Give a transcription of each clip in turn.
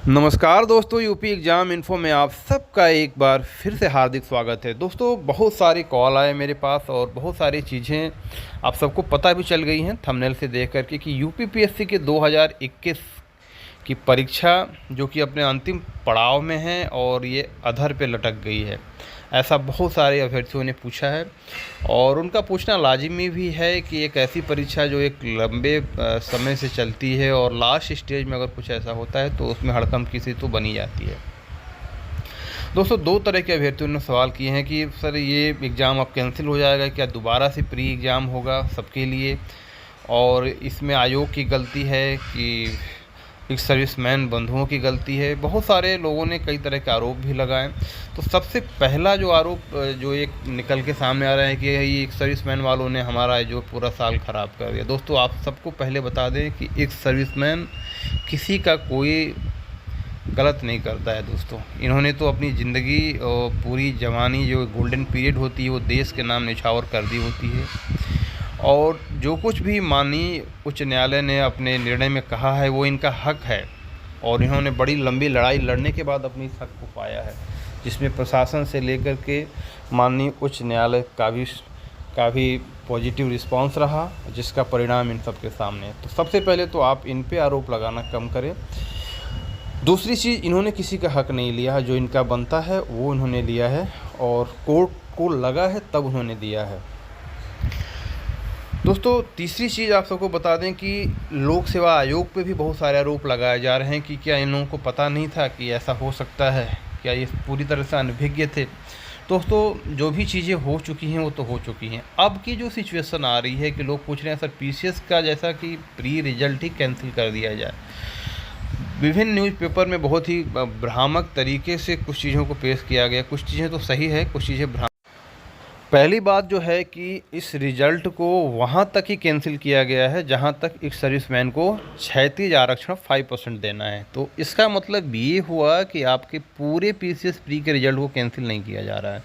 नमस्कार दोस्तों, UP exam info में आप सबका एक बार फिर से हार्दिक स्वागत है। दोस्तों, बहुत सारे कॉल आए मेरे पास और बहुत सारी चीज़ें आप सबको पता भी चल गई हैं थंबनेल से देख करके कि यूपीपीएससी के 2021 की परीक्षा जो कि अपने अंतिम पड़ाव में है और ये अधर पे लटक गई है। ऐसा बहुत सारे अभ्यर्थियों ने पूछा है और उनका पूछना लाजिमी भी है कि एक ऐसी परीक्षा जो एक लंबे समय से चलती है और लास्ट स्टेज में अगर कुछ ऐसा होता है तो उसमें हड़कंप की स्थिति तो बनी जाती है। दोस्तों, दो तरह के अभ्यर्थियों ने सवाल किए हैं कि सर ये एग्ज़ाम अब कैंसिल हो जाएगा, क्या दोबारा से प्री एग्ज़ाम होगा सबके लिए, और इसमें आयोग की गलती है कि एक सर्विसमैन बंधुओं की गलती है। बहुत सारे लोगों ने कई तरह के आरोप भी लगाए। तो सबसे पहला जो आरोप जो एक निकल के सामने आ रहा है कि ये एक सर्विसमैन वालों ने हमारा जो पूरा साल ख़राब कर दिया। दोस्तों, आप सबको पहले बता दें कि एक सर्विसमैन किसी का कोई गलत नहीं करता है। दोस्तों, इन्होंने तो अपनी ज़िंदगी और पूरी जवानी जो गोल्डन पीरियड होती है वो देश के नाम निछावर कर दी होती है, और जो कुछ भी माननीय उच्च न्यायालय ने अपने निर्णय में कहा है वो इनका हक है, और इन्होंने बड़ी लंबी लड़ाई लड़ने के बाद अपनी इस हक को पाया है, जिसमें प्रशासन से लेकर के माननीय उच्च न्यायालय का भी काफ़ी पॉजिटिव रिस्पांस रहा, जिसका परिणाम इन सब के सामने है। तो सबसे पहले तो आप इन पे आरोप लगाना कम करें। दूसरी चीज़, इन्होंने किसी का हक नहीं लिया, जो इनका बनता है वो इन्होंने लिया है और कोर्ट को लगा है तब उन्होंने दिया है। दोस्तों, तीसरी चीज़ आप सबको बता दें कि लोक सेवा आयोग पे भी बहुत सारे आरोप लगाए जा रहे हैं कि क्या इन लोगों को पता नहीं था कि ऐसा हो सकता है, क्या ये पूरी तरह से अनभिज्ञ थे। दोस्तों, जो भी चीज़ें हो चुकी हैं वो तो हो चुकी हैं। अब की जो सिचुएशन आ रही है कि लोग पूछ रहे हैं सर पीसीएस का जैसा कि प्री रिजल्ट ही कैंसिल कर दिया जाए। विभिन्न न्यूज़पेपर में बहुत ही भ्रामक तरीके से कुछ चीज़ों को पेश किया गया। कुछ चीज़ें तो सही है, कुछ चीज़ें भ्रामक। पहली बात जो है कि इस रिज़ल्ट को वहाँ तक ही कैंसिल किया गया है जहाँ तक एक सर्विसमैन को क्षैतिज आरक्षण 5% देना है। तो इसका मतलब ये हुआ कि आपके पूरे पीसीएस प्री के रिज़ल्ट को कैंसिल नहीं किया जा रहा है,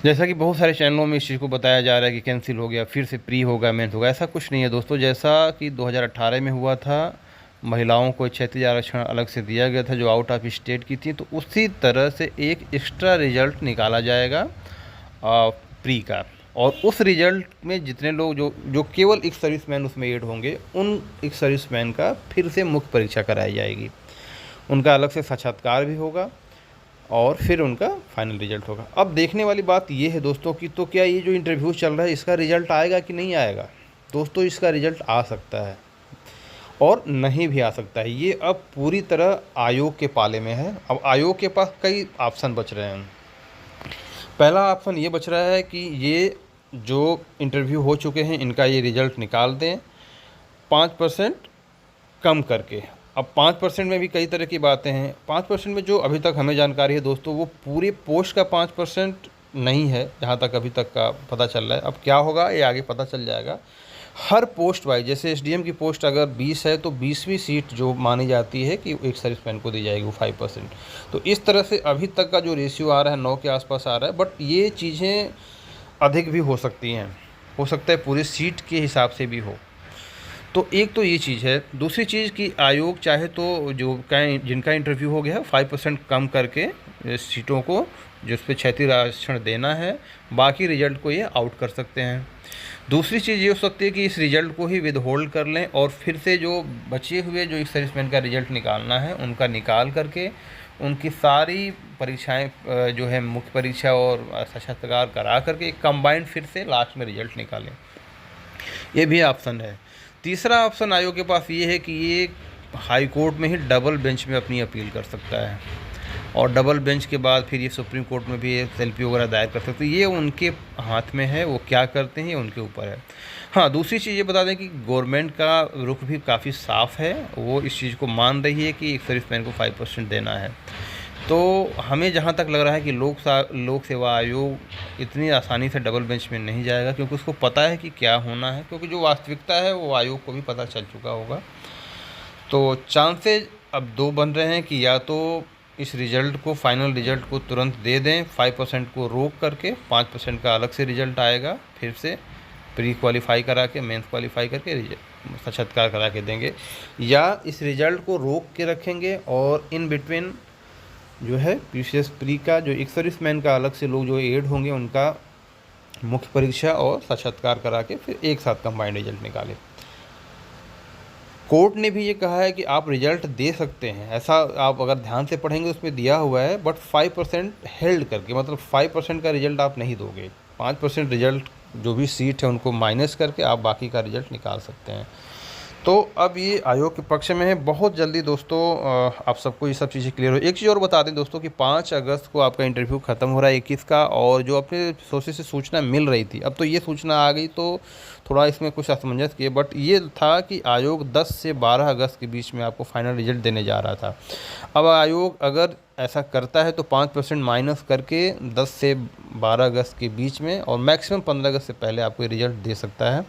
जैसा कि बहुत सारे चैनलों में इस चीज़ को बताया जा रहा है कि कैंसिल हो गया, फिर से प्री होगा, मेंस होगा। ऐसा कुछ नहीं है दोस्तों। जैसा कि 2018 में हुआ था, महिलाओं को क्षैतिज आरक्षण अलग से दिया गया था जो आउट ऑफ स्टेट की थी, तो उसी तरह से एक एक्स्ट्रा रिज़ल्ट निकाला जाएगा प्री का, और उस रिज़ल्ट में जितने लोग जो केवल एक सर्विसमैन उसमें ऐड होंगे, उन एक सर्विसमैन का फिर से मुख्य परीक्षा कराई जाएगी। उनका अलग से साक्षात्कार भी होगा और फिर उनका फाइनल रिज़ल्ट होगा। अब देखने वाली बात ये है दोस्तों कि तो क्या ये जो इंटरव्यू चल रहा है इसका रिज़ल्ट आएगा कि नहीं आएगा। दोस्तों, इसका रिज़ल्ट आ सकता है और नहीं भी आ सकता है। ये अब पूरी तरह आयोग के पाले में है। अब आयोग के पास कई ऑप्शन बच रहे हैं। पहला ऑप्शन ये बच रहा है कि ये जो इंटरव्यू हो चुके हैं इनका ये रिज़ल्ट निकाल दें 5% कम करके। अब 5% में भी कई तरह की बातें हैं। 5% में जो अभी तक हमें जानकारी है दोस्तों, वो पूरे पोस्ट का 5% नहीं है, जहाँ तक अभी तक का पता चल रहा है। अब क्या होगा ये आगे पता चल जाएगा। हर पोस्ट वाइज, जैसे एसडीएम की पोस्ट अगर 20 है तो 20वीं सीट जो मानी जाती है कि एक सर्विसमैन को दी जाएगी वो 5%। तो इस तरह से अभी तक का जो रेशियो आ रहा है 9 के आसपास आ रहा है, बट ये चीज़ें अधिक भी हो सकती हैं, हो सकता है पूरी सीट के हिसाब से भी हो। तो एक तो ये चीज़ है। दूसरी चीज़ कि आयोग चाहे तो जो जिनका इंटरव्यू हो गया है 5% कम करके सीटों को जिस पे क्षैतिज आरक्षण देना है, बाकी रिजल्ट को ये आउट कर सकते हैं। दूसरी चीज़ ये हो सकती है कि इस रिज़ल्ट को ही विदहोल्ड कर लें और फिर से जो बचे हुए जो एक सर्विसमैन का रिज़ल्ट निकालना है उनका निकाल करके उनकी सारी परीक्षाएं जो है मुख्य परीक्षा और साक्षात्कार करा करके एक कंबाइंड फिर से लास्ट में रिज़ल्ट निकालें। ये भी ऑप्शन है। तीसरा ऑप्शन आयोग के पास ये है कि ये हाई कोर्ट में ही डबल बेंच में अपनी अपील कर सकता है, और डबल बेंच के बाद फिर ये सुप्रीम कोर्ट में भी एसएलपी वगैरह दायर कर सकते हैं। ये उनके हाथ में है, वो क्या करते हैं ये उनके ऊपर है। हाँ, दूसरी चीज़ ये बता दें कि गवर्नमेंट का रुख भी काफ़ी साफ़ है, वो इस चीज़ को मान रही है कि एक सर्विसमैन को 5% देना है। तो हमें जहाँ तक लग रहा है कि लोक सेवा आयोग इतनी आसानी से डबल बेंच में नहीं जाएगा, क्योंकि उसको पता है कि क्या होना है, क्योंकि जो वास्तविकता है वो आयोग को भी पता चल चुका होगा। तो चांसेज अब दो बन रहे हैं कि या तो इस रिज़ल्ट को, फाइनल रिज़ल्ट को तुरंत दे दें, 5% को रोक करके 5% का अलग से रिज़ल्ट आएगा, फिर से प्री क्वालिफाई करा के मेंस क्वालिफाई करके रिजल्ट साक्षात्कार करा के देंगे, या इस रिजल्ट को रोक के रखेंगे और इन बिटवीन जो है पीसीएस प्री का जो एक सर्विसमैन का अलग से लोग जो ऐड होंगे उनका मुख्य परीक्षा और साक्षात्कार करा के फिर एक साथ कंबाइंड रिजल्ट निकाले। कोर्ट ने भी ये कहा है कि आप रिजल्ट दे सकते हैं, ऐसा आप अगर ध्यान से पढ़ेंगे उसमें दिया हुआ है, बट 5% हेल्ड करके, मतलब 5% का रिजल्ट आप नहीं दोगे, 5% रिजल्ट जो भी सीट है उनको माइनस करके आप बाकी का रिजल्ट निकाल सकते हैं। तो अब ये आयोग के पक्ष में है। बहुत जल्दी दोस्तों आप सबको ये सब चीज़ें क्लियर हो। एक चीज़ और बता दें दोस्तों कि 5 अगस्त को आपका इंटरव्यू ख़त्म हो रहा है 21 का, और जो अपने सोर्सेज से सूचना मिल रही थी, अब तो ये सूचना आ गई तो थोड़ा इसमें कुछ असमंजस किए, बट ये था कि आयोग 10 से 12 अगस्त के बीच में आपको फाइनल रिजल्ट देने जा रहा था। अब आयोग अगर ऐसा करता है तो 5% माइनस करके 10 से 12 अगस्त के बीच में और मैक्सिमम 15 अगस्त से पहले आपको रिजल्ट दे सकता है,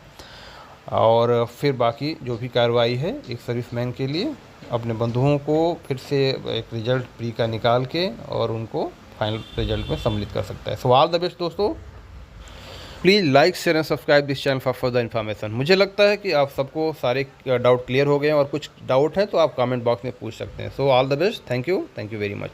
और फिर बाकी जो भी कार्रवाई है एक सर्विसमैन के लिए अपने बंधुओं को फिर से एक रिजल्ट प्री का निकाल के और उनको फाइनल रिजल्ट में सम्मिलित कर सकता है। सो ऑल द बेस्ट दोस्तों, please like share and subscribe this channel for further information. मुझे लगता है कि आप सबको सारे डाउट क्लियर हो गए हैं, और कुछ डाउट है तो आप कमेंट बॉक्स में पूछ सकते हैं। So all the best, thank you very much.